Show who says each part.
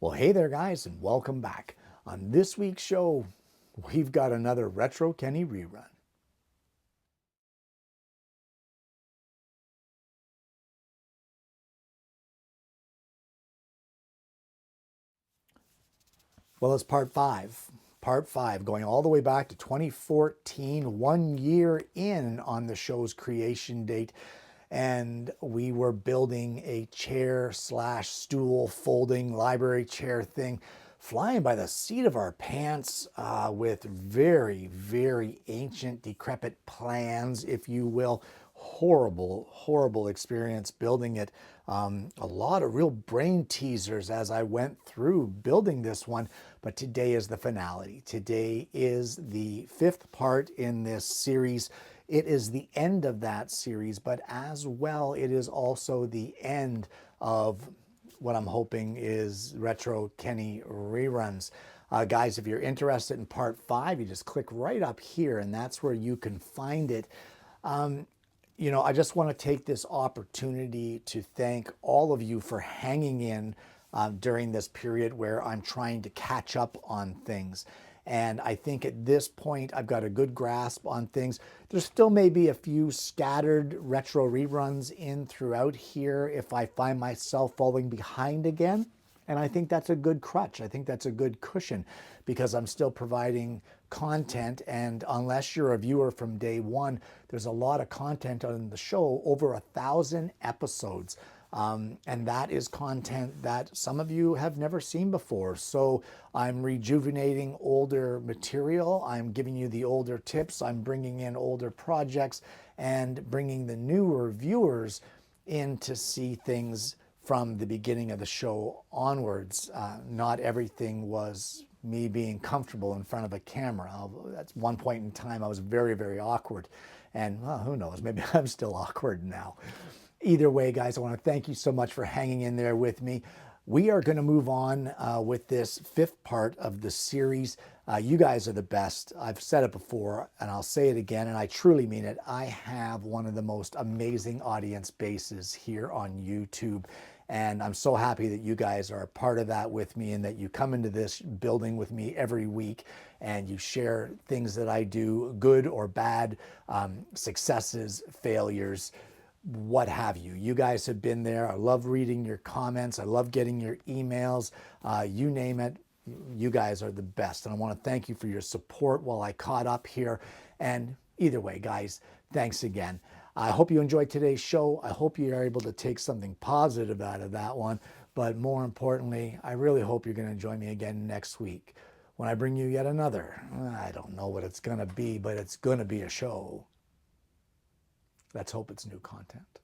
Speaker 1: Well, hey there, guys, and welcome back. On this week's show, we've got another Retro Kenny rerun. Well, it's part five. Part five, going all the way back to 2014, 1 year in on the show's creation date. And we were building a chair slash stool folding library chair thing, flying by the seat of our pants with very, very ancient, decrepit plans, if you will. Horrible, horrible experience building it. A lot of real brain teasers as I went through building this one, but today is the finale. Today is the fifth part in this series. It is the end of that series, but as well, it is also the end of what I'm hoping is Retro Kenny reruns. Guys, if you're interested in part five, you just click right up here, and that's where you can find it. I just want to take this opportunity to thank all of you for hanging in during this period where I'm trying to catch up on things. And I think at this point, I've got a good grasp on things. There still may be a few scattered retro reruns in throughout here if I find myself falling behind again. And I think that's a good crutch. I think that's a good cushion because I'm still providing content. And unless you're a viewer from day one, there's a lot of content on the show, over 1,000 episodes. And that is content that some of you have never seen before. So I'm rejuvenating older material. I'm giving you the older tips. I'm bringing in older projects and bringing the newer viewers in to see things from the beginning of the show onwards. Not everything was me being comfortable in front of a camera. At one point in time, I was very, very awkward. And well, who knows, maybe I'm still awkward now. Either way, guys, I want to thank you so much for hanging in there with me. We are going to move on with this fifth part of the series. You guys are the best. I've said it before, and I'll say it again, and I truly mean it. I have one of the most amazing audience bases here on YouTube, and I'm so happy that you guys are a part of that with me and that you come into this building with me every week and you share things that I do, good or bad, successes, failures, what have you. You guys have been there. I love reading your comments. I love getting your emails. You name it. You guys are the best. And I want to thank you for your support while I caught up here. And either way, guys, thanks again. I hope you enjoyed today's show. I hope you're able to take something positive out of that one. But more importantly, I really hope you're going to join me again next week when I bring you yet another. I don't know what it's going to be, but it's going to be a show. Let's hope it's new content.